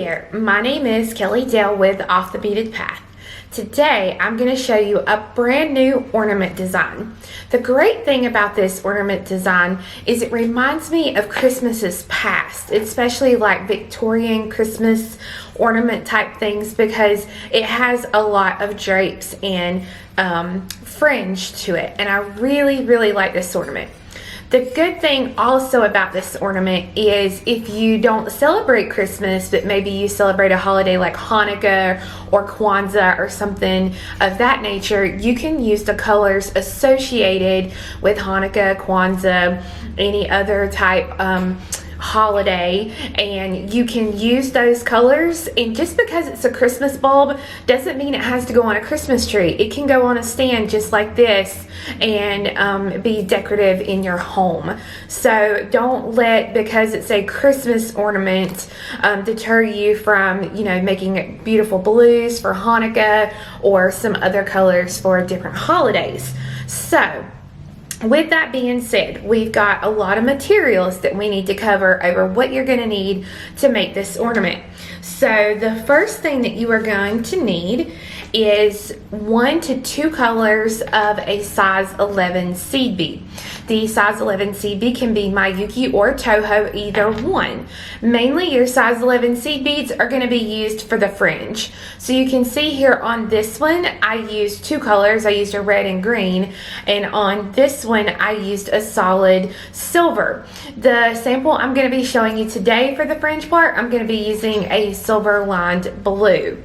there, my name is Kelly Dale with Off the Beaded Path. Today I'm going to show you a brand new ornament design. The great thing about this ornament design is it reminds me of Christmases past, especially like Victorian Christmas ornament type things, because it has a lot of drapes and fringe to it, and I really like this ornament. The good thing also about this ornament is if you don't celebrate Christmas, but maybe you celebrate a holiday like Hanukkah or Kwanzaa or something of that nature, you can use the colors associated with Hanukkah, Kwanzaa, any other type holiday, and you can use those colors. And just because it's a Christmas bulb doesn't mean it has to go on a Christmas tree. It can go on a stand just like this and be decorative in your home. So don't let, because it's a Christmas ornament, deter you from, you know, making beautiful blues for Hanukkah or some other colors for different holidays. So with that being said, we've got a lot of materials that we need to cover over what you're going to need to make this ornament. So the first thing that you are going to need is 1 to 2 colors of a size 11 seed bead. The size 11 seed bead can be Miyuki or Toho, either one. Mainly your size 11 seed beads are going to be used for the fringe. So you can see here on this one I used 2 colors. I used a red and green, and on this one I used a solid silver. The sample I'm going to be showing you today for the fringe part, I'm going to be using a silver lined blue.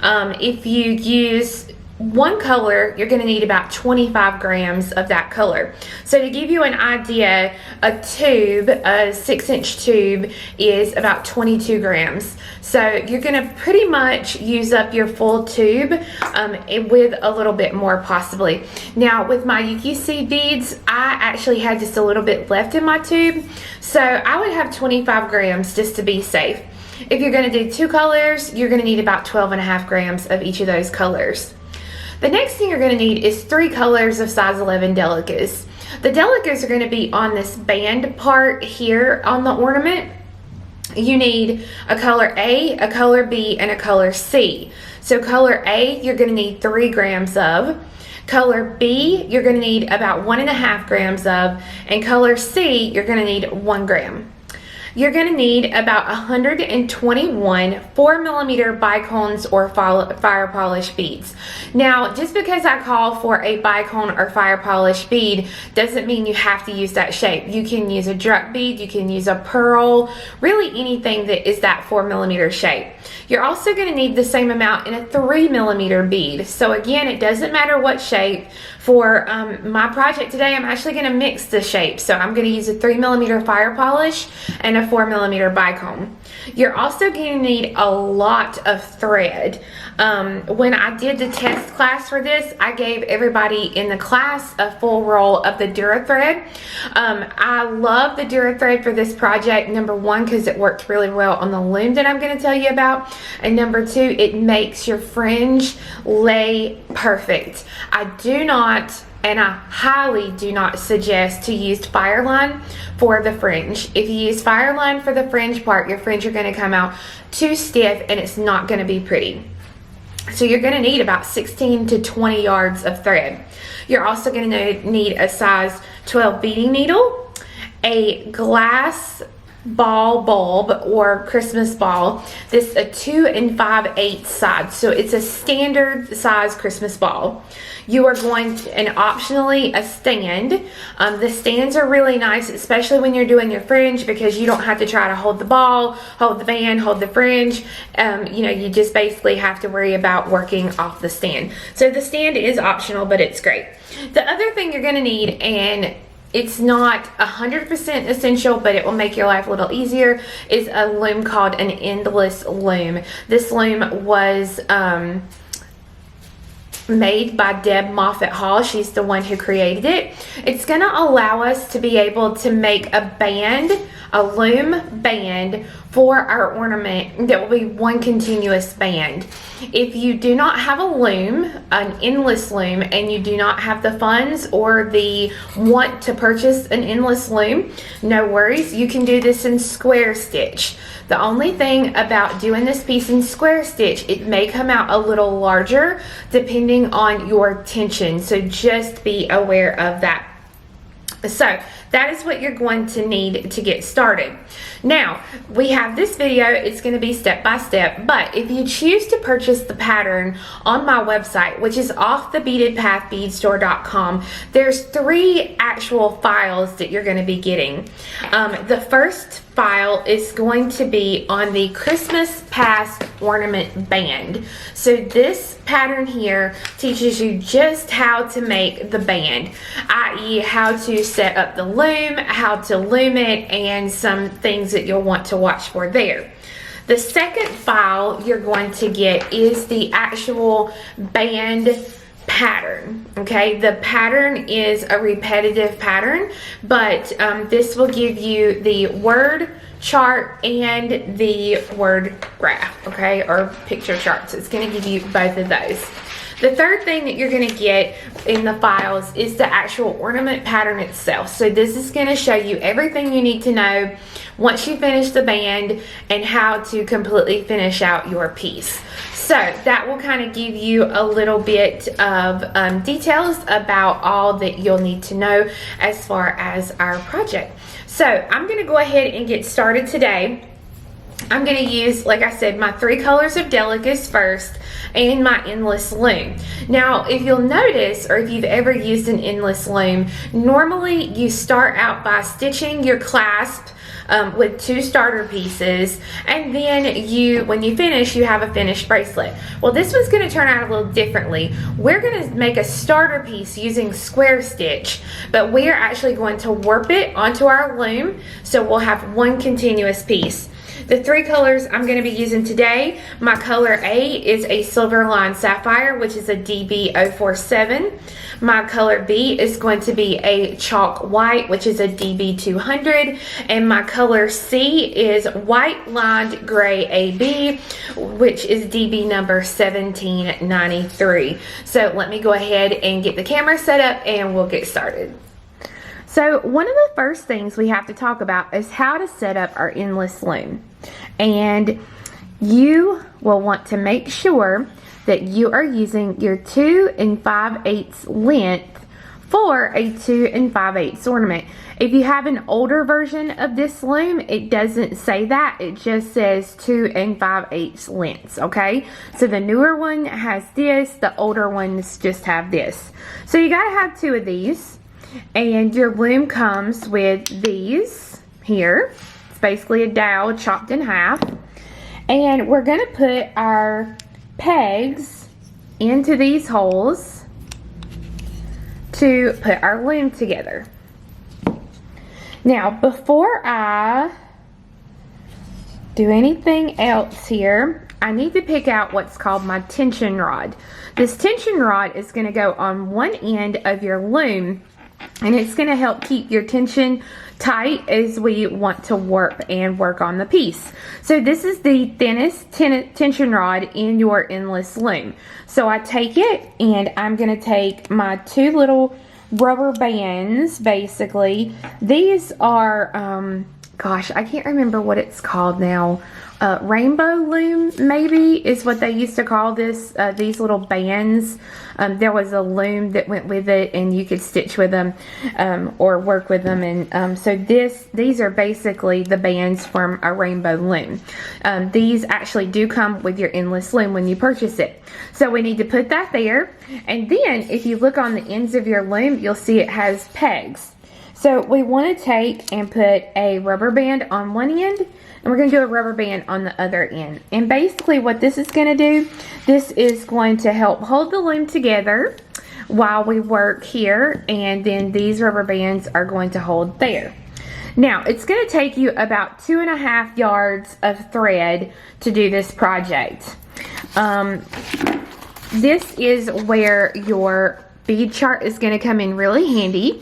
If you use one color, you're going to need about 25 grams of that color. So to give you an idea, a tube, a 6-inch tube, is about 22 grams. So you're going to pretty much use up your full tube with a little bit more possibly. Now with my Yuki seed beads, I actually had just a little bit left in my tube, so I would have 25 grams just to be safe. If you're going to do 2 colors, you're going to need about 12.5 grams of each of those colors. The next thing you're going to need is 3 colors of size 11 Delicas. The Delicas are going to be on this band part here on the ornament. You need a color A, a color B, and a color C. So color A, you're going to need 3 grams of. Color B, you're going to need about 1.5 grams of. And color C, you're going to need 1 gram. You're going to need about 121 4mm Bicones or fire polish beads. Now, just because I call for a Bicone or fire polish bead doesn't mean you have to use that shape. You can use a drop bead, you can use a pearl, really anything that is that 4mm shape. You're also going to need the same amount in a 3mm bead. So again, it doesn't matter what shape. For my project today, I'm actually going to mix the shape. So I'm going to use a 3mm fire polish and a 4mm Bicone. You're also going to need a lot of thread. When I did the test class for this, I gave everybody in the class a full roll of the Dura thread. I love the Dura thread for this project, number 1, because it worked really well on the loom that I'm going to tell you about, and number 2, it makes your fringe lay perfect. I do not, and I highly do not suggest to use fireline for the fringe. If you use fireline for the fringe part, your fringe are going to come out too stiff and it's not going to be pretty. So you're going to need about 16 to 20 yards of thread. You're also going to need a size 12 beading needle, a glass ball bulb or Christmas ball. This is a 2 5/8 size, so it's a standard size Christmas ball. You are going to, and optionally, a stand. The stands are really nice, especially when you're doing your fringe, because you don't have to try to hold the ball, hold the band, hold the fringe. You know, you just basically have to worry about working off the stand. So the stand is optional, but it's great. The other thing you're going to need, and it's not 100% essential, but it will make your life a little easier, is a loom called an endless loom. This loom was made by Deb Moffat Hall. She's the one who created it. It's going to allow us to be able to make a band, a loom band for our ornament that will be one continuous band. If you do not have a loom, an endless loom, and you do not have the funds or the want to purchase an endless loom, no worries, you can do this in square stitch. The only thing about doing this piece in square stitch, it may come out a little larger depending on your tension, so just be aware of that. So that is what you're going to need to get started. Now, we have this video, it's going to be step by step, but if you choose to purchase the pattern on my website, which is offthebeadedpathbeadstore.com, there's 3 actual files that you're going to be getting. The first file is going to be on the Christmas Past ornament band. So this pattern here teaches you just how to make the band, i.e. how to set up the loom, how to loom it, and some things that you'll want to watch for there. The second file you're going to get is the actual band pattern. Okay, the pattern is a repetitive pattern, but this will give you the word chart and the word graph, okay, or picture charts. It's going to give you both of those. The third thing that you're going to get in the files is the actual ornament pattern itself. So this is going to show you everything you need to know once you finish the band and how to completely finish out your piece. So that will kind of give you a little bit of details about all that you'll need to know as far as our project. So I'm going to go ahead and get started today. I'm going to use, like I said, my 3 colors of Delicas first and my endless loom. Now, if you'll notice, or if you've ever used an endless loom, normally you start out by stitching your clasp with 2 starter pieces, and then when you finish, you have a finished bracelet. Well, this one's going to turn out a little differently. We're going to make a starter piece using square stitch, but we are actually going to warp it onto our loom, so we'll have one continuous piece. The 3 colors I'm going to be using today, my color A is a Silver Line Sapphire, which is a DB047. My color B is going to be a Chalk White, which is a DB200. And my color C is White Lined Gray AB, which is DB number 1793. So let me go ahead and get the camera set up and we'll get started. So one of the first things we have to talk about is how to set up our endless loom. And you will want to make sure that you are using your 2 5/8 length for a 2 5/8 ornament. If you have an older version of this loom, it doesn't say that. It just says 2 5/8 lengths, okay? So the newer one has this, the older ones just have this. So you gotta have 2 of these. And your loom comes with these here. It's basically a dowel chopped in half. And we're going to put our pegs into these holes to put our loom together. Now, before I do anything else here, I need to pick out what's called my tension rod. This tension rod is going to go on one end of your loom, and it's going to help keep your tension tight as we want to warp and work on the piece. So this is the thinnest tension rod in your endless loom. So I take it and I'm going to take my 2 little rubber bands, basically. These are, gosh, I can't remember what it's called now. Rainbow loom, maybe, is what they used to call this. These little bands. There was a loom that went with it, and you could stitch with them or work with them. And so these are basically the bands from a rainbow loom. These actually do come with your endless loom when you purchase it. So we need to put that there. And then if you look on the ends of your loom, you'll see it has pegs. So we want to take and put a rubber band on one end, and we're going to do a rubber band on the other end. And basically what this is going to do, this is going to help hold the loom together while we work here, and then these rubber bands are going to hold there. Now, it's going to take you about 2.5 yards of thread to do this project. this is where your bead chart is going to come in really handy.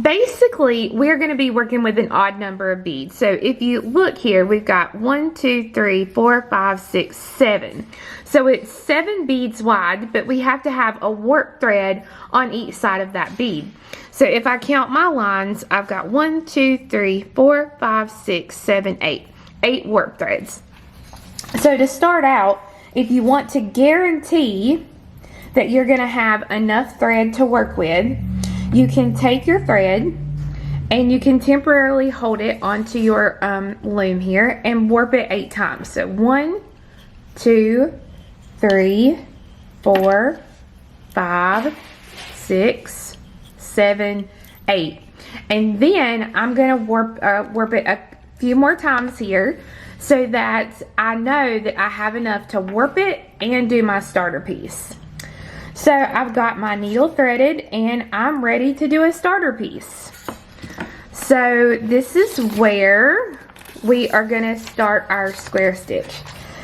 Basically, we're going to be working with an odd number of beads. So if you look here, we've got 1, 2, 3, 4, 5, 6, 7. So it's 7 beads wide, but we have to have a warp thread on each side of that bead. So if I count my lines, I've got 1, 2, 3, 4, 5, 6, 7, 8. 8 warp threads. So to start out, if you want to guarantee that you're going to have enough thread to work with, you can take your thread and you can temporarily hold it onto your loom here and warp it 8 times. So 1, 2, 3, 4, 5, 6, 7, 8. And then I'm going to warp it a few more times here so that I know that I have enough to warp it and do my starter piece. So I've got my needle threaded and I'm ready to do a starter piece. So this is where we are going to start our square stitch.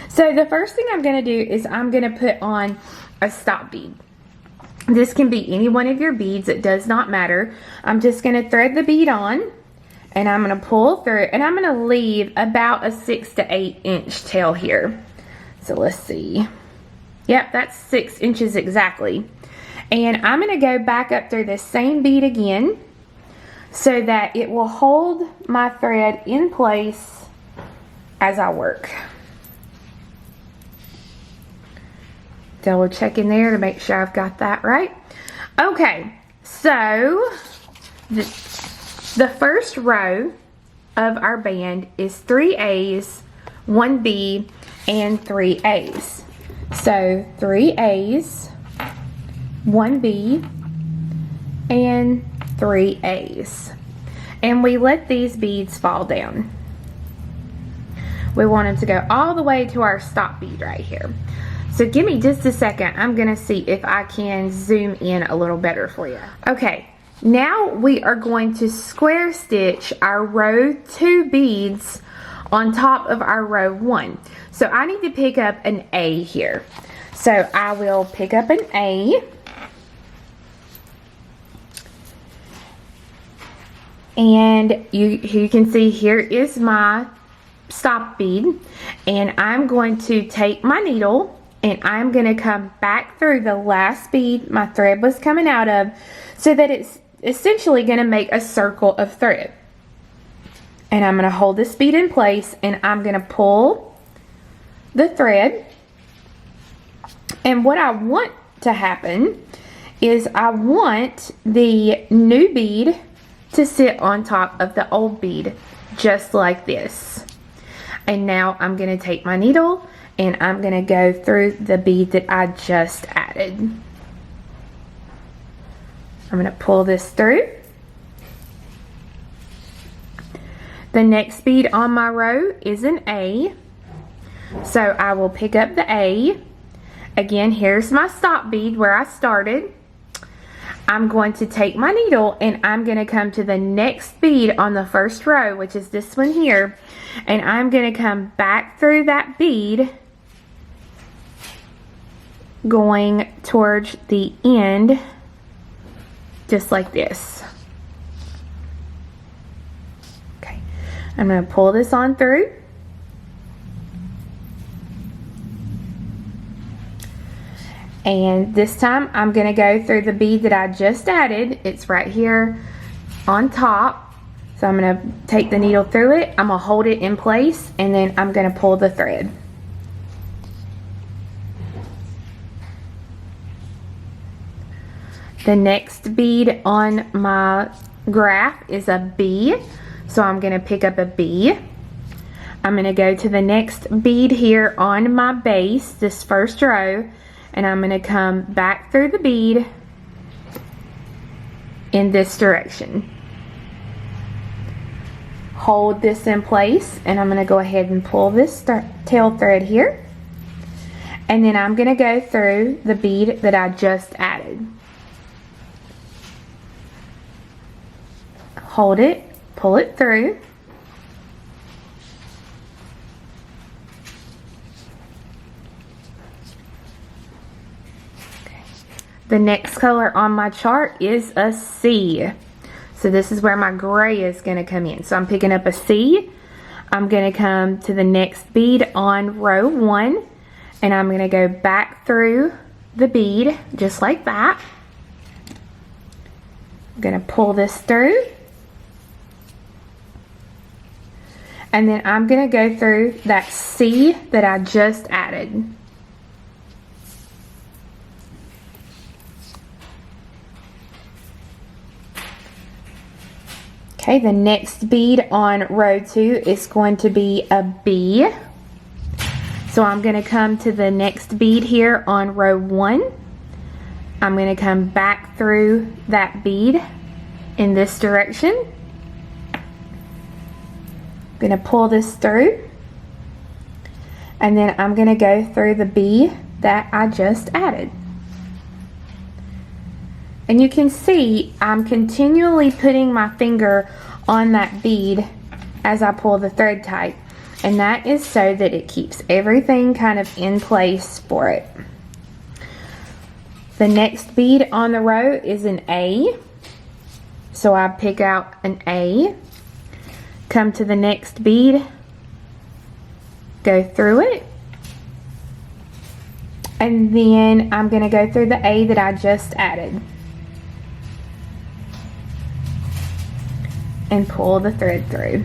So the first thing I'm going to do is I'm going to put on a stop bead. This can be any one of your beads, it does not matter. I'm just going to thread the bead on and I'm going to pull through and I'm going to leave about a 6 to 8 inch tail here. So let's see. Yep, that's 6 inches exactly. And I'm going to go back up through the same bead again so that it will hold my thread in place as I work. Double check in there to make sure I've got that right. Okay, so the first row of our band is 3 A's, 1 B, and 3 A's. So 3 A's, 1 B, and 3 A's. And we let these beads fall down. We want them to go all the way to our stop bead right here. So give me just a second. I'm going to see if I can zoom in a little better for you. Okay, now we are going to square stitch our row 2 beads on top of our row 1. So I need to pick up an A here. So I will pick up an A. And you can see here is my stop bead. And I'm going to take my needle and I'm going to come back through the last bead my thread was coming out of so that it's essentially going to make a circle of thread. And I'm going to hold this bead in place and I'm going to pull the thread. And what I want to happen is I want the new bead to sit on top of the old bead just like this. And now I'm going to take my needle and I'm going to go through the bead that I just added. I'm going to pull this through. The next bead on my row is an A. So I will pick up the A. Again, here's my stop bead where I started. I'm going to take my needle and I'm going to come to the next bead on the first row, which is this one here. And I'm going to come back through that bead going towards the end just like this. Okay, I'm going to pull this on through. And this time I'm going to go through the bead that I just added. It's right here on top. So I'm going to take the needle through it. I'm going to hold it in place and then I'm going to pull the thread. The next bead on my graph is a B. So I'm going to pick up a B. I'm going to go to the next bead here on my base, this first row. And I'm going to come back through the bead in this direction. Hold this in place and I'm going to go ahead and pull this tail thread here. And then I'm going to go through the bead that I just added. Hold it, pull it through. The next color on my chart is a C. So this is where my gray is going to come in. So I'm picking up a C. I'm going to come to the next bead on row 1, and I'm going to go back through the bead just like that. I'm going to pull this through, and then I'm going to go through that C that I just added. Okay, the next bead on row 2 is going to be a B. So I'm going to come to the next bead here on row 1. I'm going to come back through that bead in this direction. I'm going to pull this through, and then I'm going to go through the B that I just added. And you can see I'm continually putting my finger on that bead as I pull the thread tight. And that is so that it keeps everything kind of in place for it. The next bead on the row is an A. So I pick out an A, come to the next bead, go through it, and then I'm going to go through the A that I just added and pull the thread through.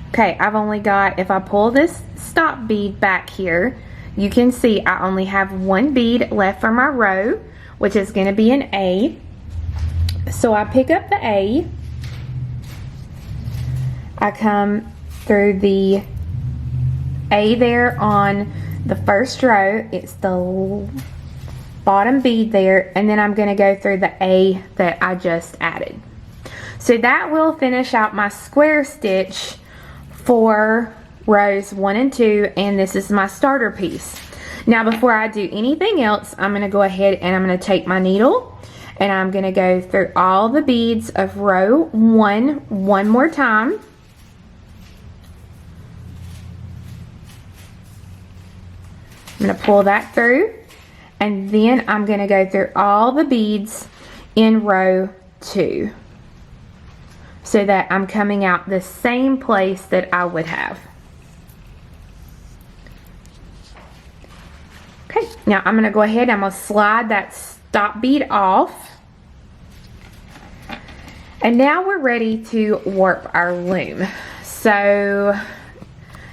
Okay, I've only got, if I pull this stop bead back here, you can see I only have one bead left for my row, which is going to be an A. So I pick up the A, I come through the A there on the first row, it's the bottom bead there, and then I'm going to go through the A that I just added. So that will finish out my square stitch for rows 1 and 2, and this is my starter piece. Now before I do anything else, I'm going to go ahead and I'm going to take my needle and I'm going to go through all the beads of row 1 one more time. I'm going to pull that through, and then I'm going to go through all the beads in row 2 so that I'm coming out the same place that I would have. Okay, now I'm going to go ahead, I'm going to slide that stop bead off. And now we're ready to warp our loom. So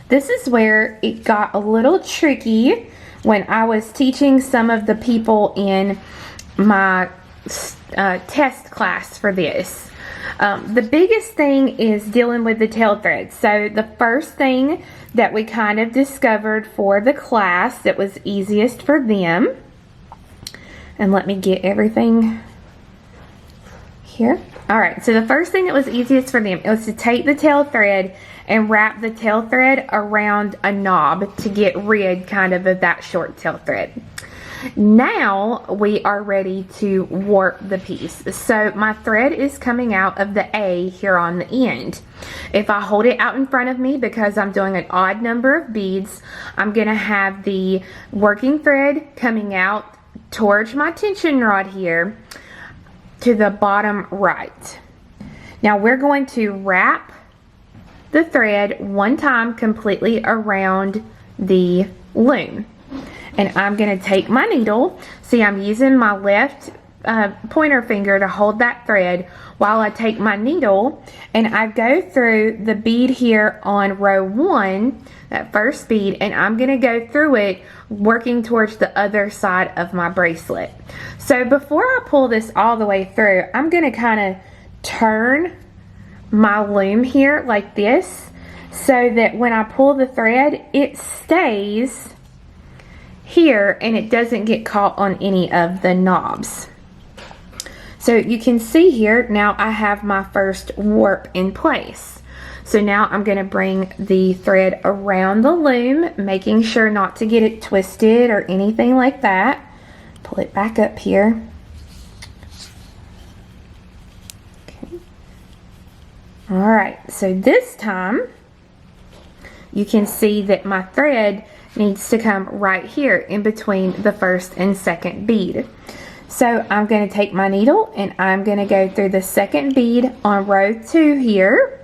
this is where it got a little tricky when I was teaching some of the people in my test class for this. The biggest thing is dealing with the tail thread. So the first thing that we kind of discovered for the class that was easiest for them, and let me get everything here. Alright, so the first thing that was easiest for them, it was to take the tail thread and wrap the tail thread around a knob to get rid kind of that short tail thread. Now we are ready to warp the piece. So my thread is coming out of the A here on the end. If I hold it out in front of me, because I'm doing an odd number of beads, I'm going to have the working thread coming out towards my tension rod here to the bottom right. Now we're going to wrap the thread one time completely around the loom. And I'm going to take my needle. See, I'm using my left pointer finger to hold that thread while I take my needle and I go through the bead here on row 1, that first bead, and I'm going to go through it working towards the other side of my bracelet. So before I pull this all the way through, I'm going to kind of turn my loom here like this so that when I pull the thread, it stays here and it doesn't get caught on any of the knobs. So you can see here, now I have my first warp in place. So now I'm going to bring the thread around the loom, making sure not to get it twisted or anything like that. Pull it back up here. Okay. Alright, so this time you can see that my thread needs to come right here in between the first and second bead. So I'm going to take my needle and I'm going to go through the second bead on row 2 here,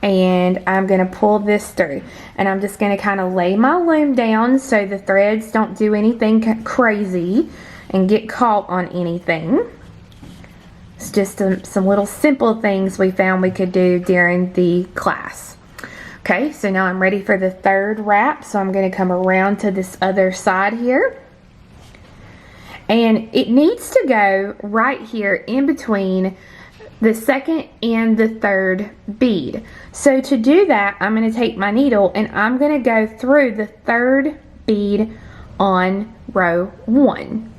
and I'm going to pull this through, and I'm just going to kind of lay my loom down so the threads don't do anything crazy and get caught on anything. It's just some little simple things we found we could do during the class. Okay, so now I'm ready for the third wrap, so I'm going to come around to this other side here. And it needs to go right here in between the second and the third bead. So to do that, I'm going to take my needle and I'm going to go through the third bead on row 1.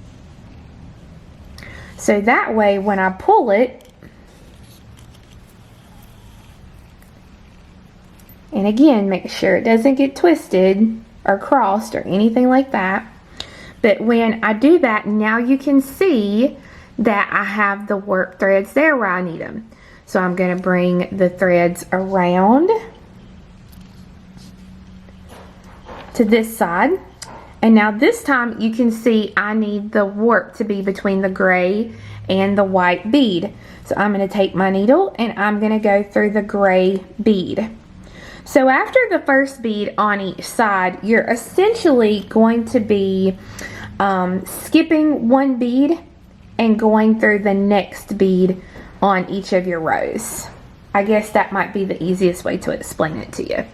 So that way when I pull it, and again, make sure it doesn't get twisted or crossed or anything like that. But when I do that, now you can see that I have the work threads there where I need them. So I'm going to bring the threads around to this side. And now this time you can see I need the work to be between the gray and the white bead. So I'm going to take my needle and I'm going to go through the gray bead. So after the first bead on each side, you're essentially going to be skipping one bead and going through the next bead on each of your rows. I guess that might be the easiest way to explain it to you.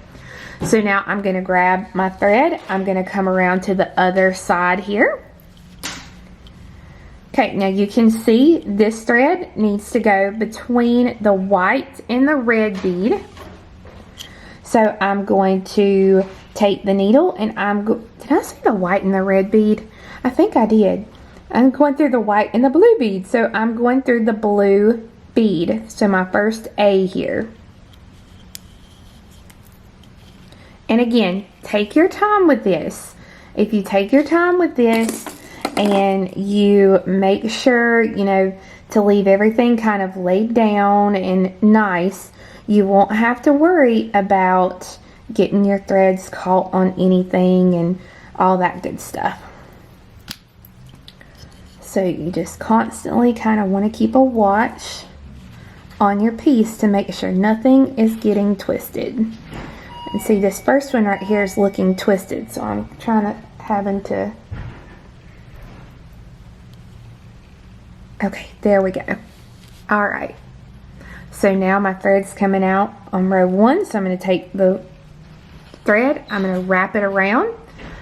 So now I'm going to grab my thread. I'm going to come around to the other side here. Okay, now you can see this thread needs to go between the white and the red bead. So I'm going to take the needle and did I say the white and the red bead? I think I did. I'm going through the white and the blue bead. So I'm going through the blue bead. So my first A here. And again, take your time with this. If you take your time with this and you make sure, you know, to leave everything kind of laid down and nice, you won't have to worry about getting your threads caught on anything and all that good stuff. So you just constantly kind of want to keep a watch on your piece to make sure nothing is getting twisted. And see, this first one right here is looking twisted, so I'm having to, okay, there we go. All right. So now my thread's coming out on row 1, so I'm going to take the thread, I'm going to wrap it around,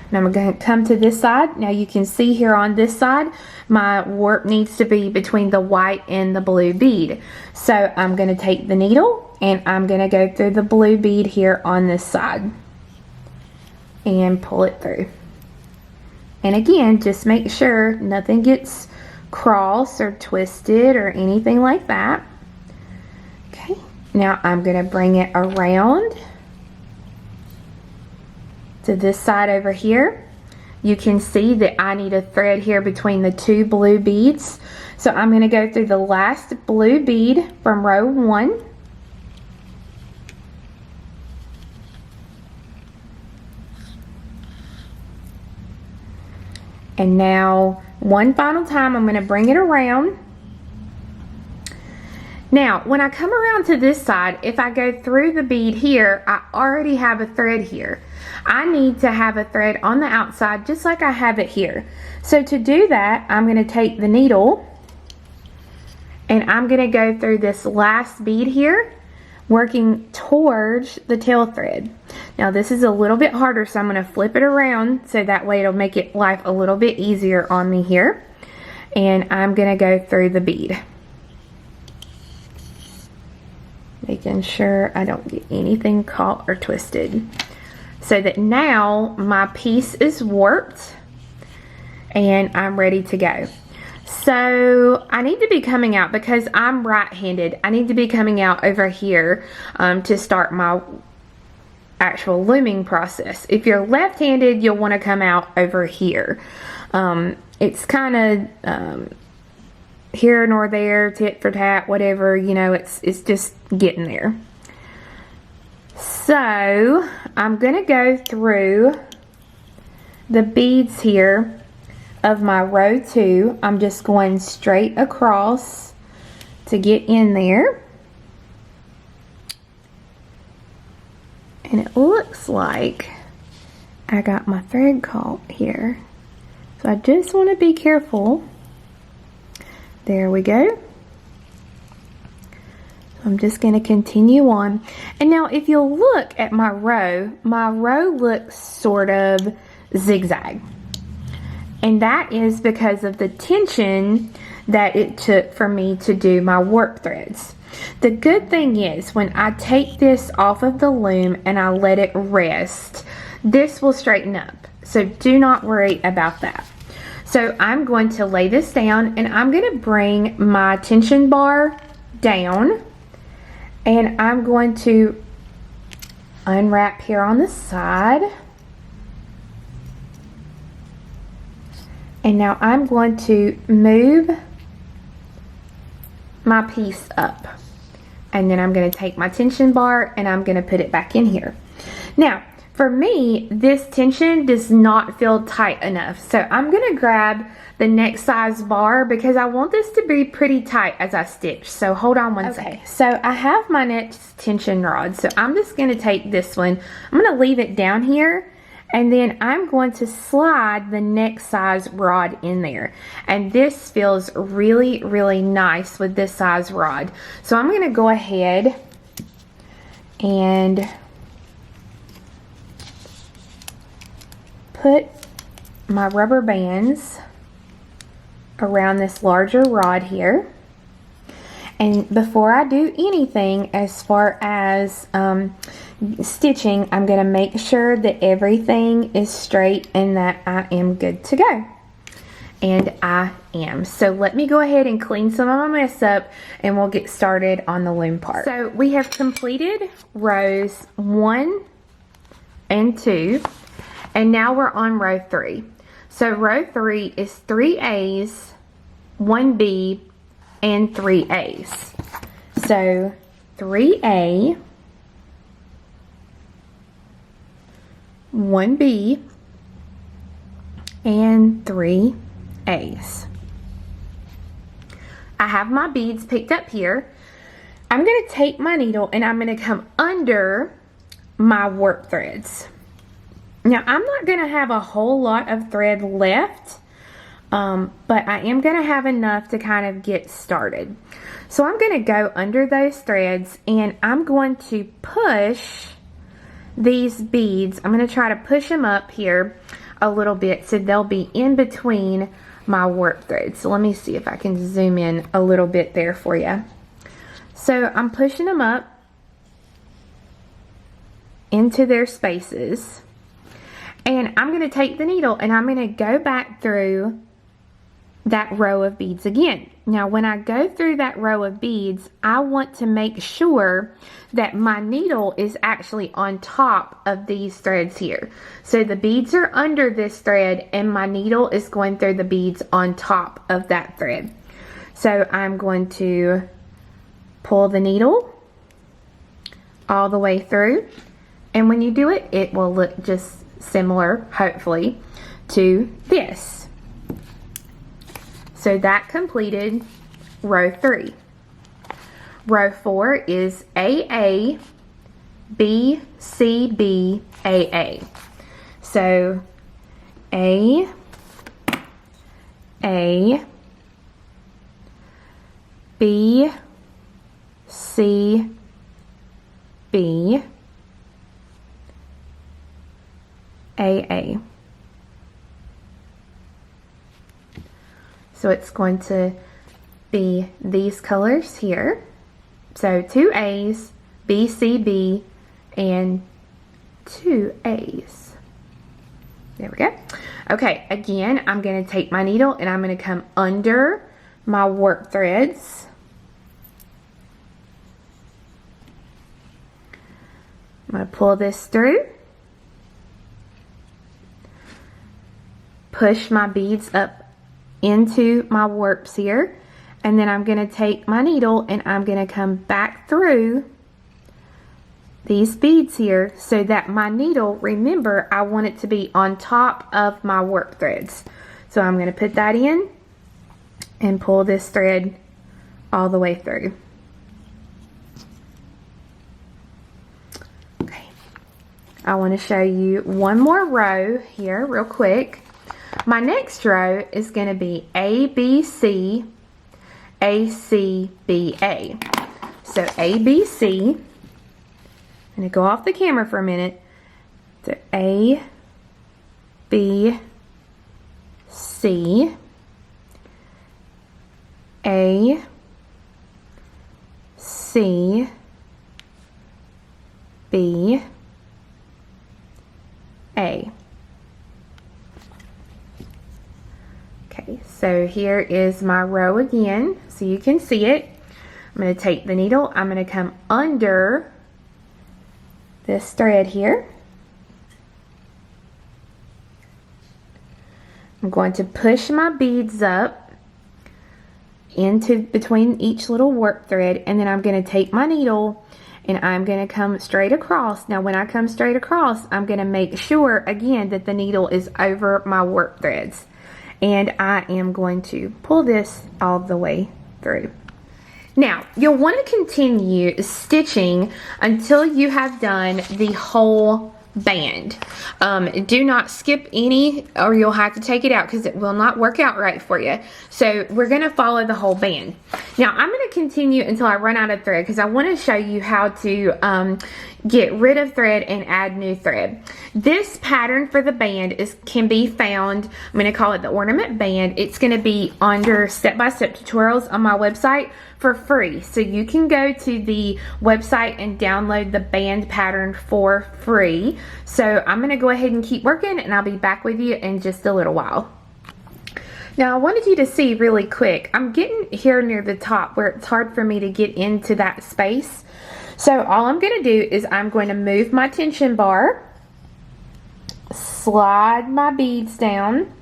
and I'm going to come to this side. Now you can see here on this side, my work needs to be between the white and the blue bead. So I'm going to take the needle and I'm going to go through the blue bead here on this side and pull it through. And again, just make sure nothing gets crossed or twisted or anything like that. Okay, now I'm going to bring it around to this side over here. You can see that I need a thread here between the two blue beads. So I'm going to go through the last blue bead from row 1. And now one final time I'm going to bring it around. Now when I come around to this side, if I go through the bead here, I already have a thread here. I need to have a thread on the outside just like I have it here. So to do that, I'm going to take the needle and I'm going to go through this last bead here, working towards the tail thread. Now this is a little bit harder, so I'm going to flip it around so that way it'll make it life a little bit easier on me here. And I'm going to go through the bead, making sure I don't get anything caught or twisted. So that now my piece is warped and I'm ready to go. So I need to be coming out, because I'm right-handed, I need to be coming out over here to start my actual looming process. If you're left-handed, you'll want to come out over here. It's kind of here nor there, tit for tat, whatever, you know, it's just getting there. So I'm gonna go through the beads here of my row 2. I'm just going straight across to get in there. And it looks like I got my thread caught here. So I just want to be careful. There we go. I'm just going to continue on. And now if you'll look at my row looks sort of zigzag. And that is because of the tension that it took for me to do my work threads. The good thing is when I take this off of the loom and I let it rest, this will straighten up. So do not worry about that. So I'm going to lay this down and I'm going to bring my tension bar down. And I'm going to unwrap here on the side. And now I'm going to move my piece up. And then I'm going to take my tension bar and I'm going to put it back in here. Now, for me, this tension does not feel tight enough. So I'm going to grab the next size bar because I want this to be pretty tight as I stitch. So hold on one second. So I have my next tension rod. So I'm just going to take this one. I'm going to leave it down here. And then I'm going to slide the next size rod in there. And this feels really, really nice with this size rod. So I'm going to go ahead and put my rubber bands around this larger rod here. And before I do anything as far as stitching, I'm going to make sure that everything is straight and that I am good to go. And I am. So let me go ahead and clean some of my mess up and we'll get started on the loom part. So we have completed rows 1 and 2 and now we're on row 3. So row 3 is 3 A's, 1 B, and 3 A's. So 3A, 1 B, and 3 A's. I have my beads picked up here. I'm going to take my needle and I'm going to come under my work threads. Now I'm not going to have a whole lot of thread left, but I am going to have enough to kind of get started. So I'm going to go under those threads and I'm going to push these beads. I'm going to try to push them up here a little bit so they'll be in between my work threads. So let me see if I can zoom in a little bit there for you. So I'm pushing them up into their spaces. And I'm going to take the needle and I'm going to go back through that row of beads again. Now when I go through that row of beads, I want to make sure that my needle is actually on top of these threads here. So the beads are under this thread and my needle is going through the beads on top of that thread. So I'm going to pull the needle all the way through, and when you do it, it will look just similar, hopefully, to this. So that completed row 3. Row 4 is AA, B, C, B, AA. So A, B, C, B, AA. So it's going to be these colors here. So 2 A's, B, C, B, and 2 A's. There we go. Okay, again, I'm going to take my needle and I'm going to come under my work threads. I'm going to pull this through. Push my beads up into my warps here, and then I'm going to take my needle and I'm going to come back through these beads here so that my needle, remember, I want it to be on top of my work threads. So I'm going to put that in and pull this thread all the way through. Okay, I want to show you one more row here real quick. My next row is going to be A, B, C, A, C, B, A. So A, B, C. I'm going to go off the camera for a minute. So A, B, C, A, C, B, A. Okay, so here is my row again, so you can see it. I'm going to take the needle, I'm going to come under this thread here. I'm going to push my beads up into between each little work thread, and then I'm going to take my needle and I'm going to come straight across. Now when I come straight across, I'm going to make sure again that the needle is over my work threads, and I am going to pull this all the way through. Now, you'll want to continue stitching until you have done the whole band. Do not skip any or you'll have to take it out because it will not work out right for you. So we're going to follow the whole band. Now, I'm going to continue until I run out of thread because I want to show you how to get rid of thread and add new thread. This pattern for the band can be found, I'm going to call it the ornament band. It's going to be under step-by-step tutorials on my website for free. So you can go to the website and download the band pattern for free. So I'm going to go ahead and keep working, and I'll be back with you in just a little while. Now I wanted you to see really quick, I'm getting here near the top where it's hard for me to get into that space. So all I'm going to do is I'm going to move my tension bar, slide my beads down,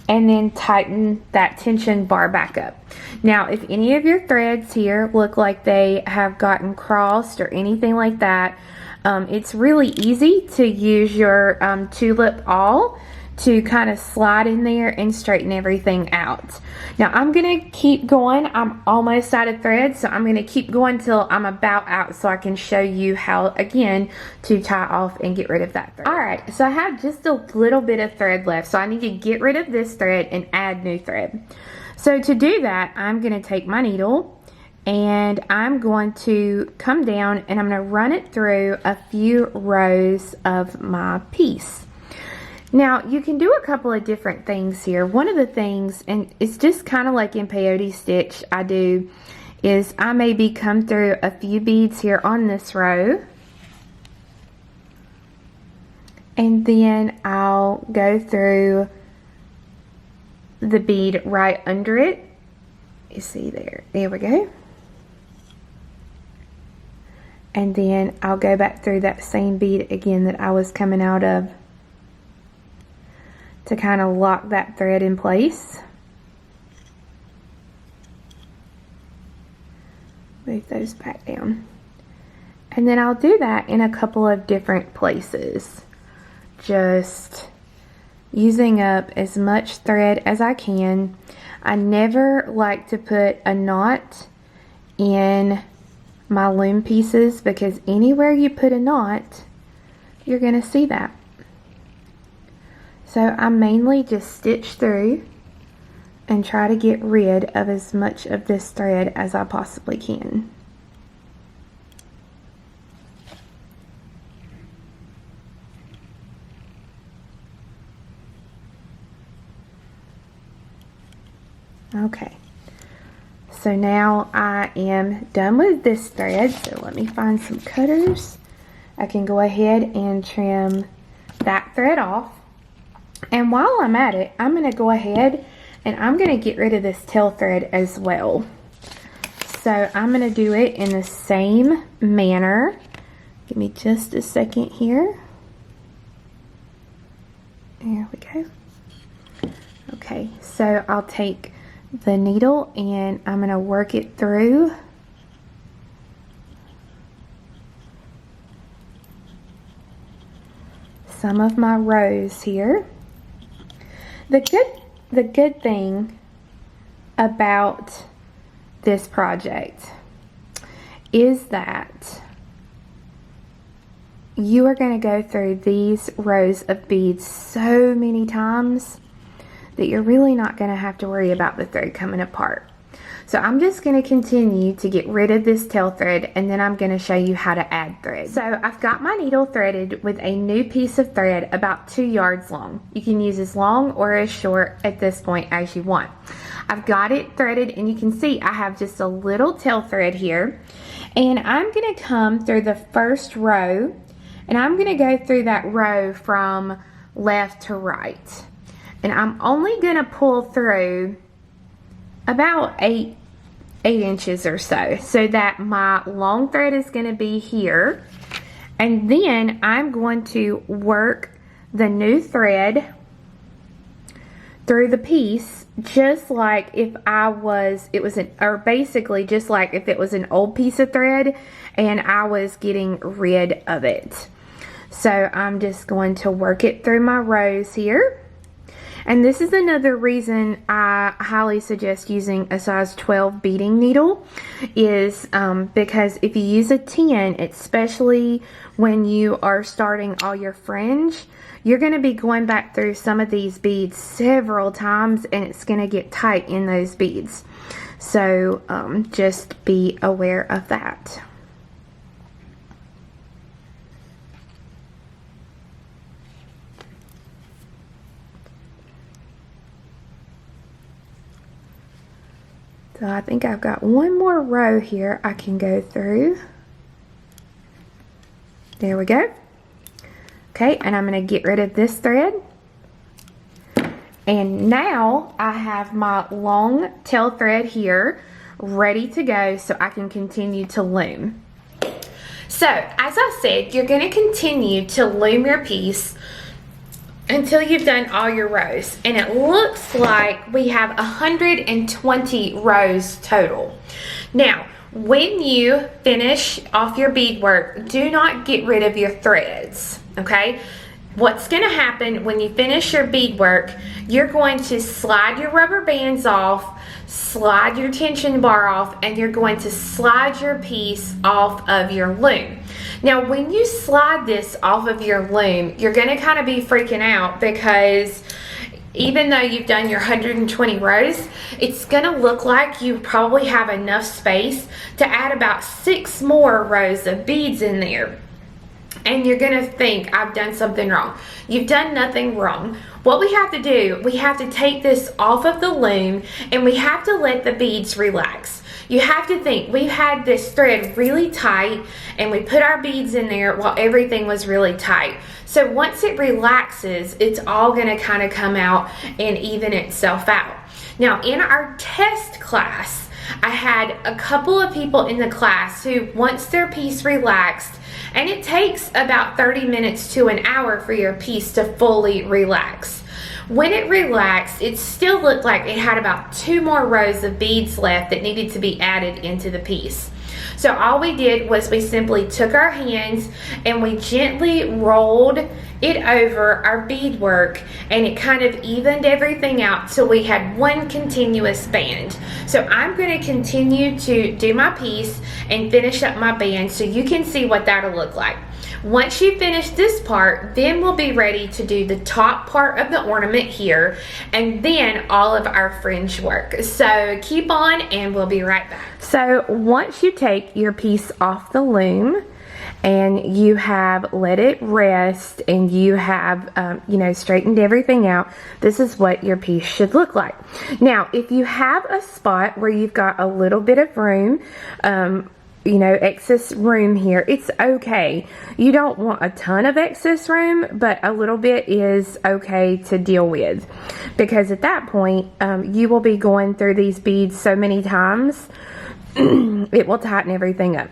and then tighten that tension bar back up. Now if any of your threads here look like they have gotten crossed or anything like that, it's really easy to use your tulip awl to kind of slide in there and straighten everything out. Now I'm going to keep going. I'm almost out of thread, so I'm going to keep going till I'm about out so I can show you how, again, to tie off and get rid of that thread. Alright, so I have just a little bit of thread left, so I need to get rid of this thread and add new thread. So to do that, I'm going to take my needle and I'm going to come down and I'm going to run it through a few rows of my piece. Now you can do a couple of different things here. One of the things, and it's just kind of like in peyote stitch I do, is I maybe come through a few beads here on this row, and then I'll go through the bead right under it. You see there we go. And then I'll go back through that same bead again that I was coming out of to kind of lock that thread in place. Move those back down. And then I'll do that in a couple of different places. Just using up as much thread as I can. I never like to put a knot in my loom pieces because anywhere you put a knot, you're going to see that. So I mainly just stitch through and try to get rid of as much of this thread as I possibly can. Okay, so now I am done with this thread, so let me find some cutters. I can go ahead and trim that thread off. And while I'm at it, I'm going to go ahead and I'm going to get rid of this tail thread as well. So I'm going to do it in the same manner. Give me just a second here. There we go. Okay, so I'll take the needle and I'm going to work it through some of my rows here. The good thing about this project is that you are going to go through these rows of beads so many times that you're really not going to have to worry about the thread coming apart. So I'm just going to continue to get rid of this tail thread, and then I'm going to show you how to add thread. So I've got my needle threaded with a new piece of thread about 2 yards long. You can use as long or as short at this point as you want. I've got it threaded, and you can see I have just a little tail thread here, and I'm going to come through the first row, and I'm going to go through that row from left to right, and I'm only going to pull through about 8 inches or so that my long thread is going to be here, and then I'm going to work the new thread through the piece just like if basically just like if it was an old piece of thread and I was getting rid of it. So I'm just going to work it through my rows here. And this is another reason I highly suggest using a size 12 beading needle, is because if you use a 10, especially when you are starting all your fringe, you're going to be going back through some of these beads several times, and it's going to get tight in those beads. So just be aware of that. So I think I've got one more row here I can go through. There we go. Okay, and I'm going to get rid of this thread. And now I have my long tail thread here ready to go so I can continue to loom. So, as I said, you're going to continue to loom your piece until you've done all your rows, and it looks like we have 120 rows total. Now, when you finish off your beadwork, do not get rid of your threads, okay? What's going to happen when you finish your beadwork, you're going to slide your rubber bands off, slide your tension bar off, and you're going to slide your piece off of your loom. Now, when you slide this off of your loom, you're going to kind of be freaking out because even though you've done your 120 rows, it's going to look like you probably have enough space to add about 6 more rows of beads in there. And you're going to think, I've done something wrong. You've done nothing wrong. What we have to do, we have to take this off of the loom and we have to let the beads relax. You have to think, we've had this thread really tight and we put our beads in there while everything was really tight. So once it relaxes, it's all going to kind of come out and even itself out. Now, in our test class, I had a couple of people in the class who, once their piece relaxed, and it takes about 30 minutes to an hour for your piece to fully relax. When it relaxed, it still looked like it had about 2 more rows of beads left that needed to be added into the piece. So all we did was we simply took our hands and we gently rolled it over our beadwork, and it kind of evened everything out till we had one continuous band. So I'm going to continue to do my piece and finish up my band so you can see what that'll look like. Once you finish this part, then we'll be ready to do the top part of the ornament here, and then all of our fringe work. So keep on and we'll be right back. So once you take your piece off the loom and you have let it rest and you have straightened everything out, this is what your piece should look like. Now, if you have a spot where you've got a little bit of room, excess room here, it's okay. You don't want a ton of excess room, but a little bit is okay to deal with, because at that point you will be going through these beads so many times it will tighten everything up.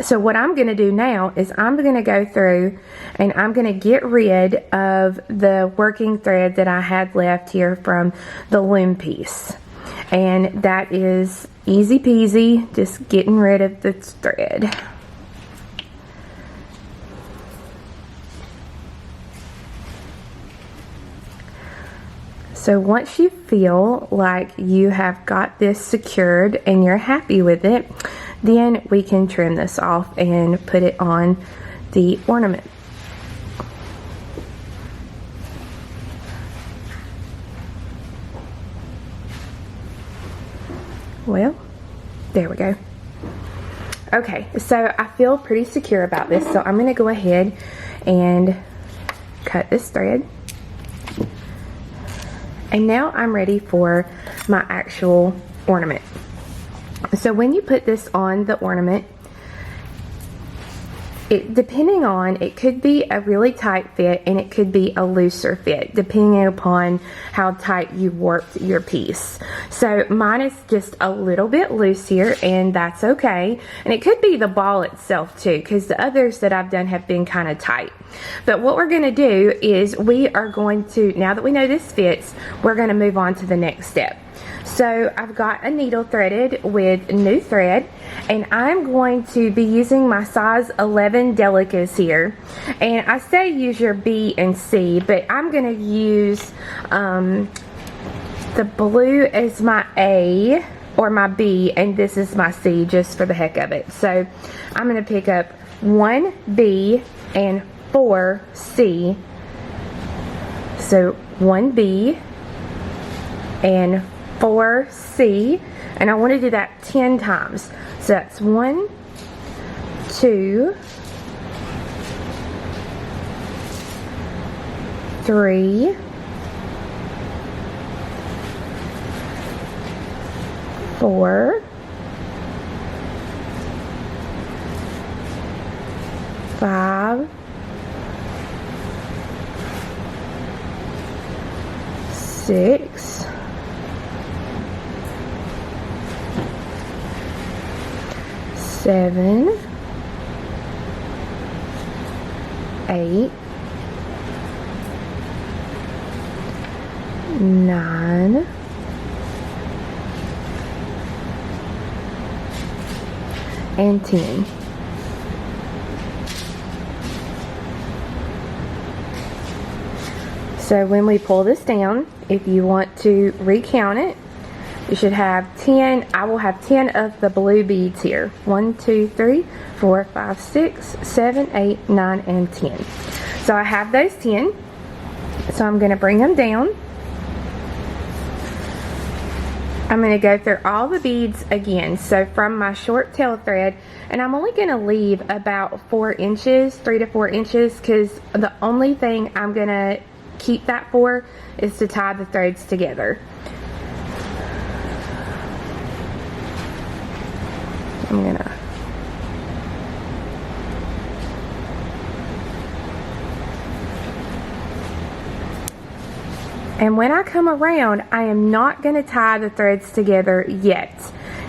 So what I'm going to do now is I'm going to go through and I'm going to get rid of the working thread that I had left here from the loom piece. And that is easy peasy, just getting rid of the thread. So once you feel like you have got this secured and you're happy with it, then we can trim this off and put it on the ornament. Well, there we go. Okay, so I feel pretty secure about this, so I'm going to go ahead and cut this thread. And now I'm ready for my actual ornament. So when you put this on the ornament, depending on, it could be a really tight fit and it could be a looser fit, depending upon how tight you warped your piece. So mine is just a little bit loose here, and that's okay. And it could be the ball itself too, because the others that I've done have been kind of tight. But what we're going to do is we are going to, now that we know this fits, we're going to move on to the next step. So I've got a needle threaded with new thread, and I'm going to be using my size 11 Delicas here. And I say use your B and C, but I'm going to use the blue as my A or my B, and this is my C just for the heck of it. So I'm going to pick up 1 B and 4 C. So 1 B and 4 C, and I want to do that 10 times. So that's 1, 2, 3, 4, 5, 6, 7, 8, 9, and 10. So when we pull this down, if you want to recount it, you should have 10. I will have 10 of the blue beads here. 1, 2, 3, 4, 5, 6, 7, 8, 9, and 10. So I have those 10. So I'm going to bring them down. I'm going to go through all the beads again. So from my short tail thread, and I'm only going to leave about 4 inches, 3 to 4 inches, because the only thing I'm going to keep that for is to tie the threads together. I'm gonna and when I come around, I am not going to tie the threads together yet.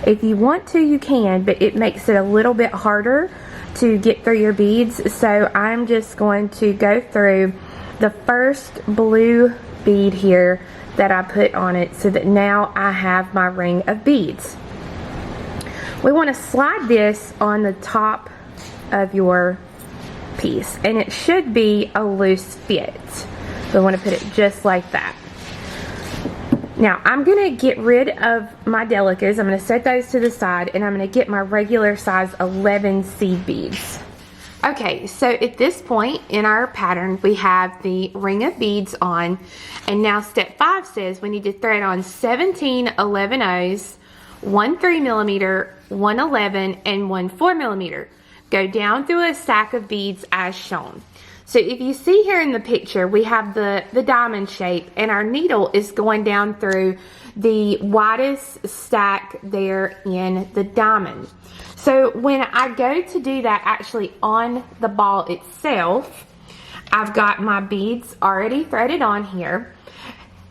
If you want to, you can, but it makes it a little bit harder to get through your beads. So I'm just going to go through the first blue bead here that I put on it, so that now I have my ring of beads. We want to slide this on the top of your piece, and it should be a loose fit. We want to put it just like that. Now I'm going to get rid of my Delicas. I'm going to set those to the side, and I'm going to get my regular size 11 seed beads. Okay, so at this point in our pattern, we have the ring of beads on, and now step 5 says we need to thread on 17 11/0s, 1 3mm, 1 11, and 1 4mm. Go down through a stack of beads as shown. So if you see here in the picture, we have the diamond shape, and our needle is going down through the widest stack there in the diamond. So when I go to do that actually on the ball itself, I've got my beads already threaded on here.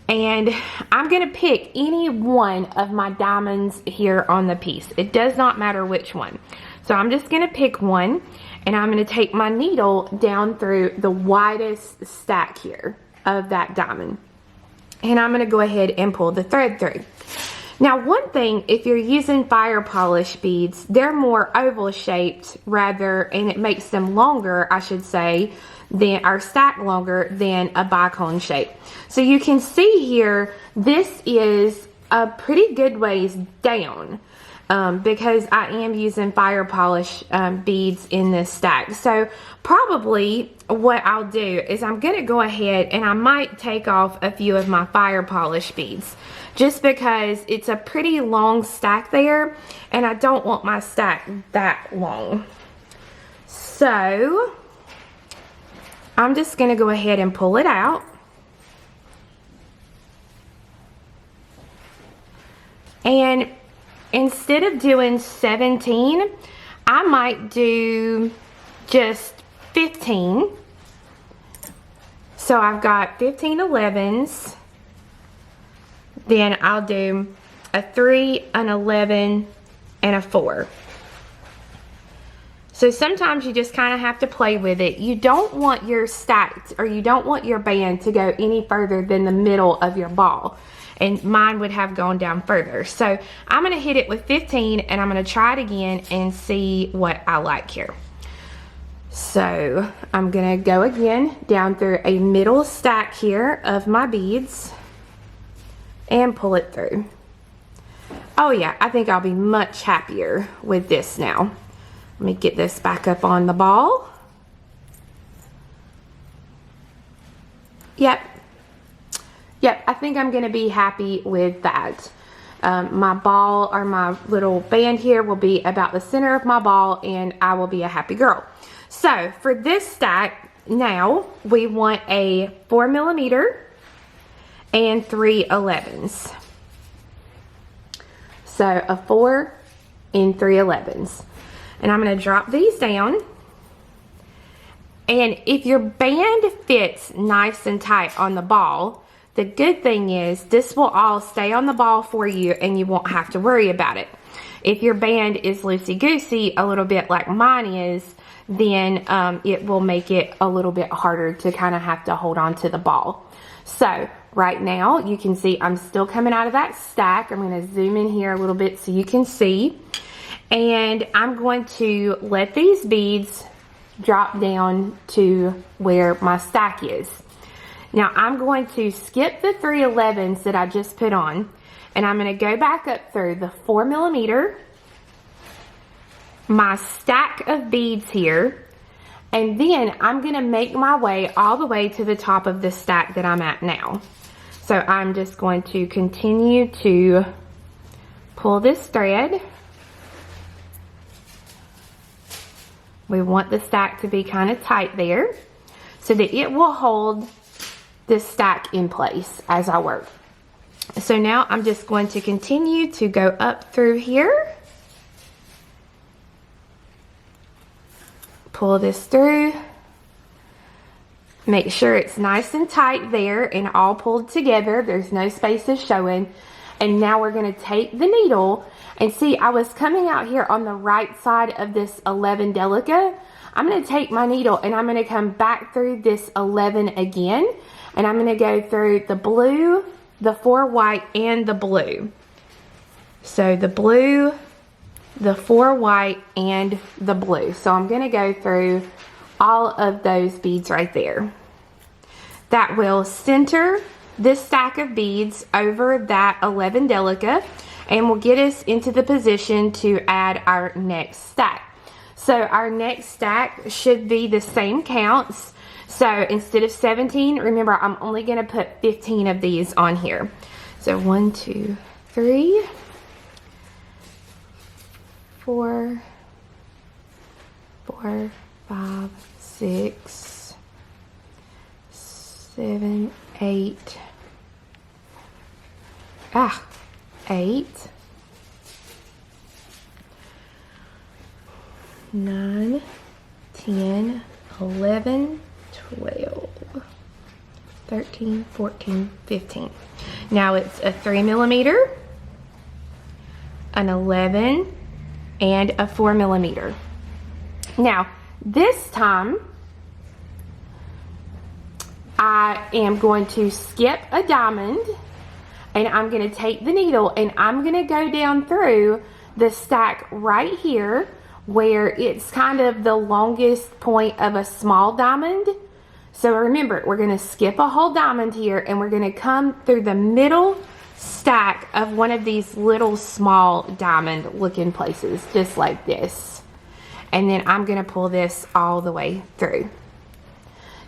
And I'm going to pick any one of my diamonds here on the piece. It does not matter which one. So I'm just going to pick one, and I'm going to take my needle down through the widest stack here of that diamond. And I'm going to go ahead and pull the thread through. Now, one thing, if you're using fire polish beads, they're more oval shaped and it makes them longer, I should say, our stack longer than a bicone shape. So you can see here, this is a pretty good ways down because I am using fire polish beads in this stack. So probably what I'll do is I'm going to go ahead and I might take off a few of my fire polish beads just because it's a pretty long stack there and I don't want my stack that long. So I'm just going to go ahead and pull it out. And instead of doing 17, I might do just 15. So I've got 15 11s. Then I'll do a 3, an 11, and a 4. So sometimes you just kind of have to play with it. You don't want your stack, or you don't want your band to go any further than the middle of your ball. And mine would have gone down further. So I'm going to hit it with 15 and I'm going to try it again and see what I like here. So I'm going to go again down through a middle stack here of my beads and pull it through. Oh yeah, I think I'll be much happier with this now. Let me get this back up on the ball. Yep, I think I'm going to be happy with that. My ball, or my little band here, will be about the center of my ball and I will be a happy girl. So for this stack, now we want a 4mm and 3 11s. So a 4 and 3 11s. And I'm going to drop these down. And if your band fits nice and tight on the ball, the good thing is this will all stay on the ball for you and you won't have to worry about it. If your band is loosey-goosey, a little bit like mine is, then it will make it a little bit harder to kind of have to hold on to the ball. So right now you can see I'm still coming out of that stack. I'm going to zoom in here a little bit so you can see. And I'm going to let these beads drop down to where my stack is. Now I'm going to skip the 3 11s that I just put on, and I'm going to go back up through the 4mm, my stack of beads here, and then I'm going to make my way all the way to the top of the stack that I'm at now. So I'm just going to continue to pull this thread. We want the stack to be kind of tight there so that it will hold this stack in place as I work. So now I'm just going to continue to go up through here, pull this through, make sure it's nice and tight there and all pulled together, there's no spaces showing. And now we're going to take the needle and see, I was coming out here on the right side of this 11 Delica. I'm going to take my needle and I'm going to come back through this 11 again, and I'm going to go through the blue, the 4 white, and the blue. So the blue, the 4 white, and the blue. So I'm going to go through all of those beads right there. That will center this stack of beads over that 11 Delica and will get us into the position to add our next stack. So our next stack should be the same counts. So instead of 17, remember I'm only going to put 15 of these on here. So 1, 2, 3, 4, 5, 6, 7, 8, 8, 9, 10, 11, 12, 13, 14, 15. Now it's a 3mm, an 11, and a 4mm. Now this time I am going to skip a diamond and I'm going to take the needle and I'm going to go down through the stack right here where it's kind of the longest point of a small diamond. So remember, we're going to skip a whole diamond here and we're going to come through the middle stack of one of these little small diamond looking places, just like this. And then I'm going to pull this all the way through.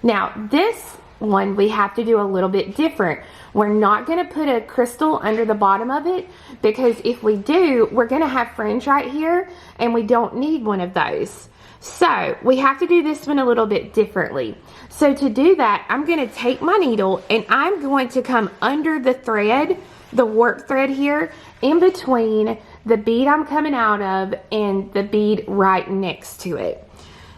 Now this one we have to do a little bit different. We're not going to put a crystal under the bottom of it, because if we do, we're going to have fringe right here and we don't need one of those. So we have to do this one a little bit differently. So to do that, I'm going to take my needle and I'm going to come under the thread, the warp thread here, in between the bead I'm coming out of and the bead right next to it.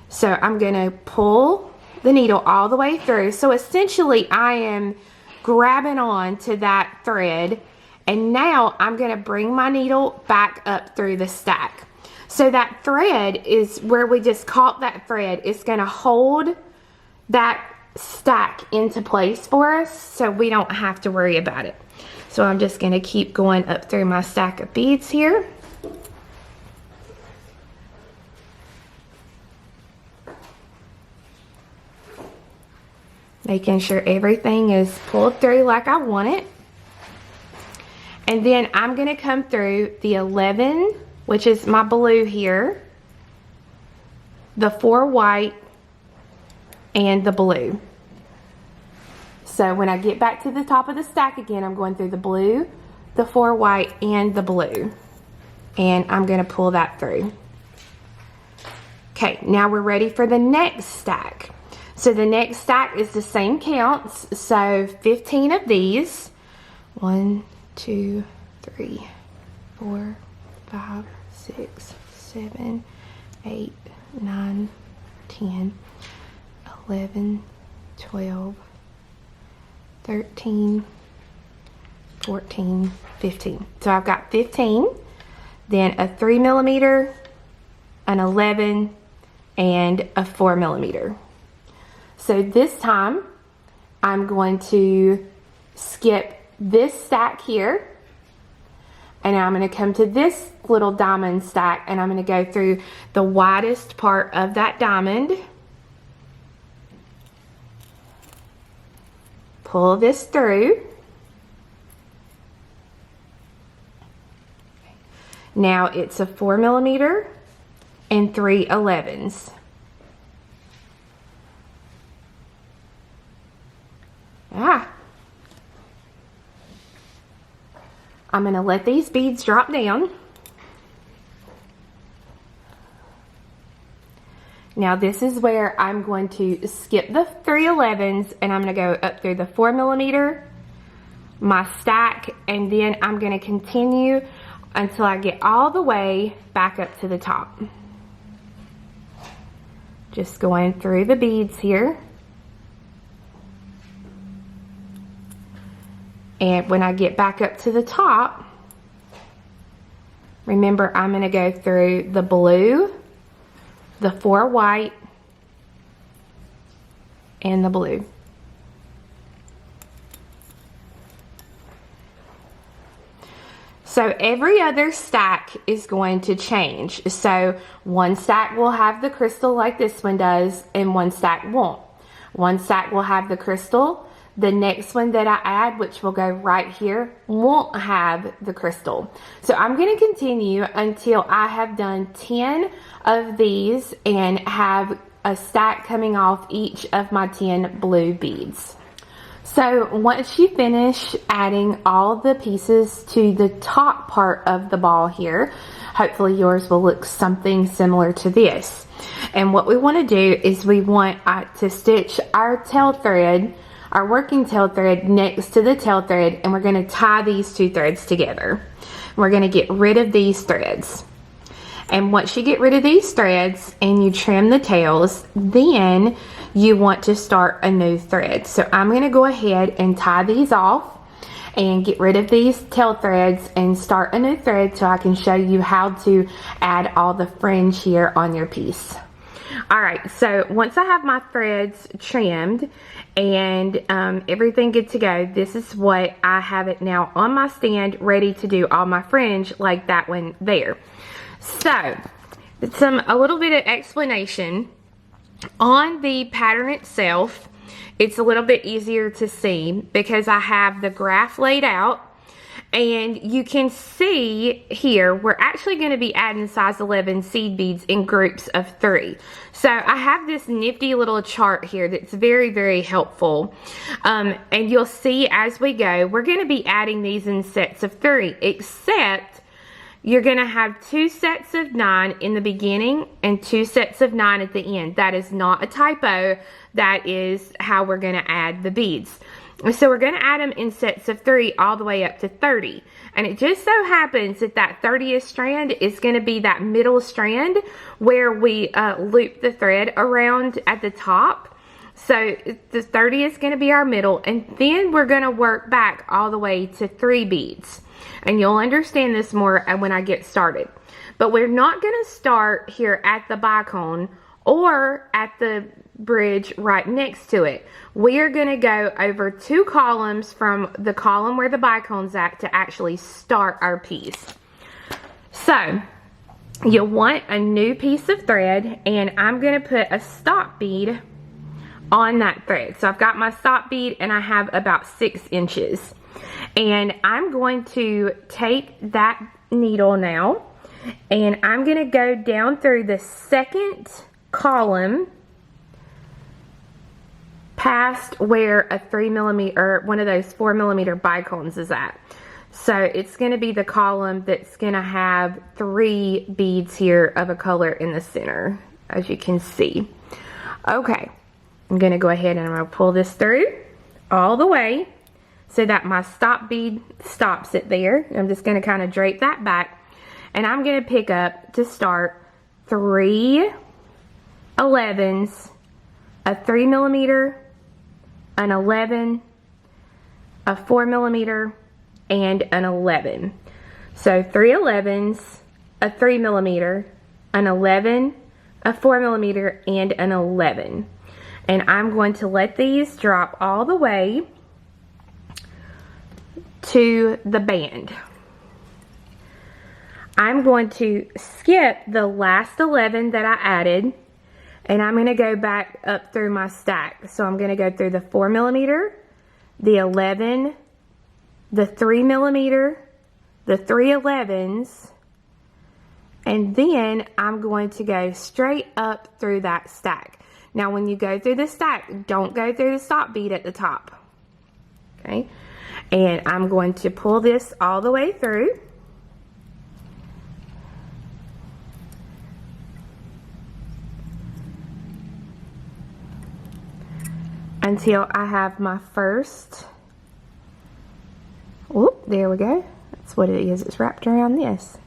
So I'm going to pull the needle all the way through. So essentially I am grabbing on to that thread, and now I'm going to bring my needle back up through the stack. So that thread is where we just caught that thread. It's going to hold that stack into place for us so we don't have to worry about it. So I'm just going to keep going up through my stack of beads here. Making sure everything is pulled through like I want it. And then I'm going to come through the 11, which is my blue here, the 4 white, and the blue. So when I get back to the top of the stack again, I'm going through the blue, the 4 white, and the blue. And I'm going to pull that through. Okay, now we're ready for the next stack. So the next stack is the same counts, so 15 of these. 1, 2, 3, 4, 5, 6, 7, 8, 9, 10, 11, 12, 13, 14, 15. So I've got 15, then a 3 millimeter, an 11, and a 4 millimeter. So this time, I'm going to skip this stack here, and I'm going to come to this little diamond stack, and I'm going to go through the widest part of that diamond. Pull this through. Now it's a 4 millimeter and 3 11s. I'm going to let these beads drop down. Now this is where I'm going to skip the 3 11s and I'm going to go up through the 4 millimeter, my stack, and then I'm going to continue until I get all the way back up to the top. Just going through the beads here. And when I get back up to the top, remember I'm going to go through the blue, the 4 white, and the blue. So every other stack is going to change. So one stack will have the crystal like this one does, and one stack won't. One stack will have the crystal. The next one that I add, which will go right here, won't have the crystal. So I'm going to continue until I have done 10 of these and have a stack coming off each of my 10 blue beads. So once you finish adding all the pieces to the top part of the ball here, hopefully yours will look something similar to this. And what we want to do is we want to stitch our tail thread, our working tail thread, next to the tail thread, and we're going to tie these two threads together. We're going to get rid of these threads. And once you get rid of these threads and you trim the tails, then you want to start a new thread. So I'm going to go ahead and tie these off and get rid of these tail threads and start a new thread so I can show you how to add all the fringe here on your piece. All right, so once I have my threads trimmed and everything good to go, this is what I have it now on my stand, ready to do all my fringe like that one there. So, a little bit of explanation. On the pattern itself, it's a little bit easier to see because I have the graph laid out. And you can see here, we're actually going to be adding size 11 seed beads in groups of 3. So I have this nifty little chart here that's very, very helpful. And you'll see as we go, we're going to be adding these in sets of 3, except you're going to have 2 sets of 9 in the beginning and 2 sets of 9 at the end. That is not a typo. That is how we're going to add the beads. So we're going to add them in sets of 3 all the way up to 30. And it just so happens that that 30th strand is going to be that middle strand where we loop the thread around at the top. So the 30 is going to be our middle. And then we're going to work back all the way to 3 beads. And you'll understand this more when I get started. But we're not going to start here at the bicone or at the bridge right next to it. We are going to go over 2 columns from the column where the bicone's at to actually start our piece. So you'll want a new piece of thread, and I'm going to put a stop bead on that thread. So I've got my stop bead and I have about 6 inches. And I'm going to take that needle now and I'm going to go down through the second column past where a 3mm or one of those 4mm bicones is at. So it's going to be the column that's going to have 3 beads here of a color in the center, as you can see. Okay, I'm going to go ahead and I'm going to pull this through all the way so that my stop bead stops it there. I'm just going to kind of drape that back, and I'm going to pick up to start 3 11s, a 3mm, an 11, a 4mm, and an 11. So 3 11s, a 3mm, an 11, a 4mm, and an 11. And I'm going to let these drop all the way to the band. I'm going to skip the last 11 that I added, and I'm going to go back up through my stack. So I'm going to go through the 4mm, the 11, the 3mm, the 3 11s, and then I'm going to go straight up through that stack. Now when you go through the stack, don't go through the stop bead at the top. Okay? And I'm going to pull this all the way through. Until I have my first, whoop, there we go. That's what it is. It's wrapped around this.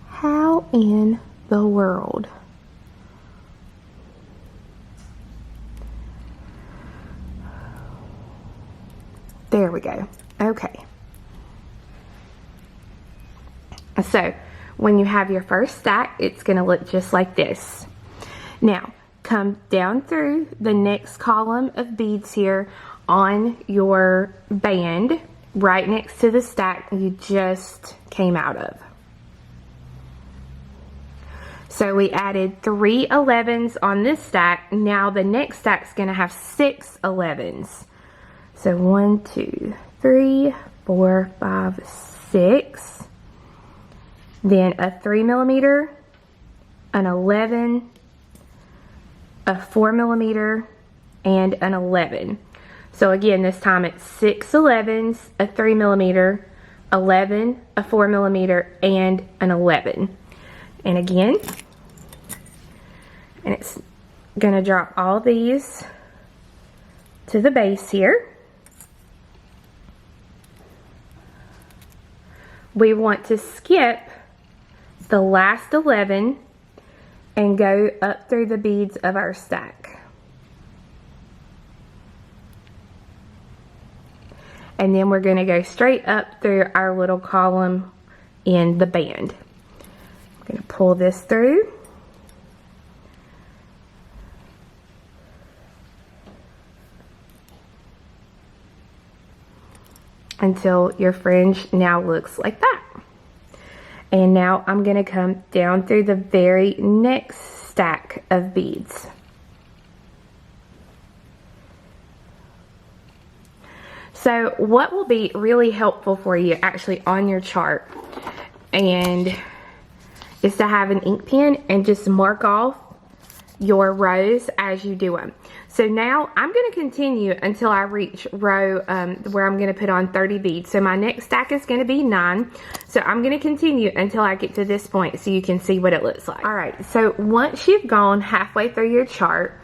How in the world? There we go. Okay. So when you have your first stack, it's going to look just like this. Now, come down through the next column of beads here on your band, right next to the stack you just came out of. So we added 3 11s on this stack. Now the next stack's going to have 6 11s. So 1, 2, 3, 4, 5, 6. Then a 3mm, an 11, a 4mm, and an 11. So again, this time it's 6 11s, a 3mm, 11, a 4mm, and an 11. And again, and it's gonna drop all these to the base here. We want to skip the last 11 and go up through the beads of our stack. and then we're going to go straight up through our little column in the band. I'm going to pull this through. Until your fringe now looks like that. And now I'm going to come down through the very next stack of beads. So what will be really helpful for you actually on your chart and is to have an ink pen and just mark off your rows as you do them. So now I'm going to continue until I reach row where I'm going to put on 30 beads. So my next stack is going to be 9. So I'm going to continue until I get to this point so you can see what it looks like. All right, so once you've gone halfway through your chart,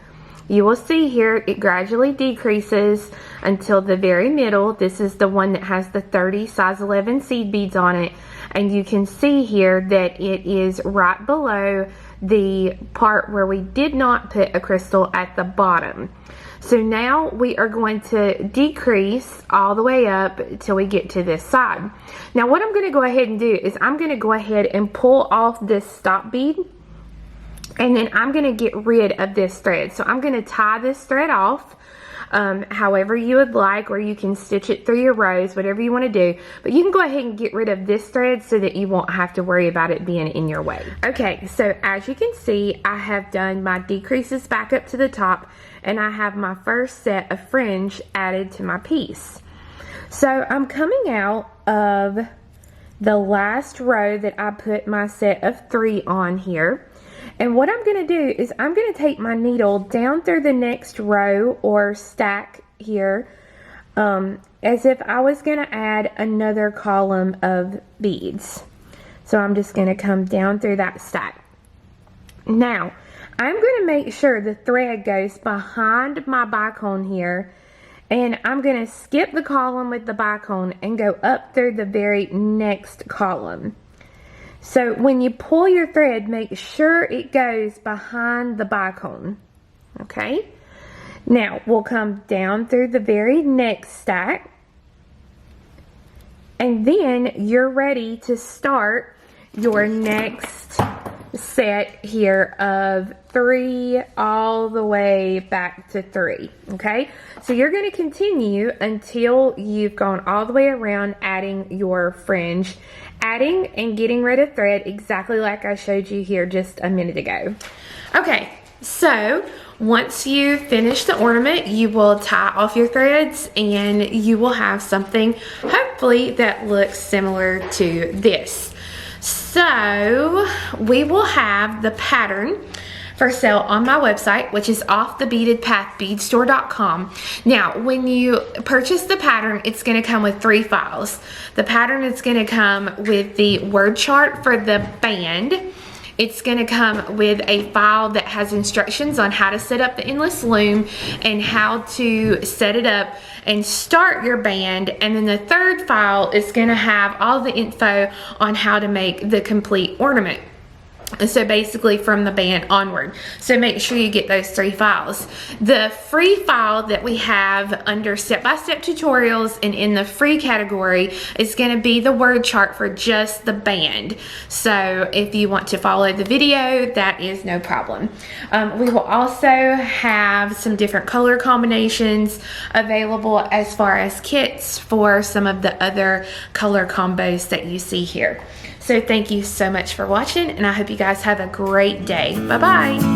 you will see here it gradually decreases until the very middle. This is the one that has the 30 size 11 seed beads on it. And you can see here that it is right below the part where we did not put a crystal at the bottom. So now we are going to decrease all the way up till we get to this side. Now what I'm going to go ahead and do is I'm going to go ahead and pull off this stop bead, and then I'm going to get rid of this thread. So I'm going to tie this thread off however you would like, or you can stitch it through your rows, whatever you want to do. But you can go ahead and get rid of this thread so that you won't have to worry about it being in your way. Okay, so as you can see, I have done my decreases back up to the top, and I have my first set of fringe added to my piece. So I'm coming out of the last row that I put my set of 3 on here. And what I'm going to do is I'm going to take my needle down through the next row or stack here as if I was going to add another column of beads. So I'm just going to come down through that stack. Now, I'm going to make sure the thread goes behind my bicone here, and I'm going to skip the column with the bicone and go up through the very next column. So when you pull your thread, make sure it goes behind the bicone, okay? Now, we'll come down through the very next stack, and then you're ready to start your next set here of 3 all the way back to 3, okay? So you're going to continue until you've gone all the way around adding your fringe, adding and getting rid of thread exactly like I showed you here just a minute ago. Okay, so once you finish the ornament, you will tie off your threads and you will have something hopefully that looks similar to this. So we will have the pattern for sale on my website, which is offthebeadedpathbeadstore.com. Now, when you purchase the pattern, it's going to come with 3 files. The pattern is going to come with the word chart for the band. It's going to come with a file that has instructions on how to set up the endless loom and how to set it up and start your band. And then the 3rd file is going to have all the info on how to make the complete ornament. So basically from the band onward. So make sure you get those 3 files. The free file that we have under step-by-step tutorials and in the free category is going to be the word chart for just the band. So if you want to follow the video, that is no problem. We will also have some different color combinations available as far as kits for some of the other color combos that you see here. So thank you so much for watching, and I hope you guys have a great day. Bye-bye.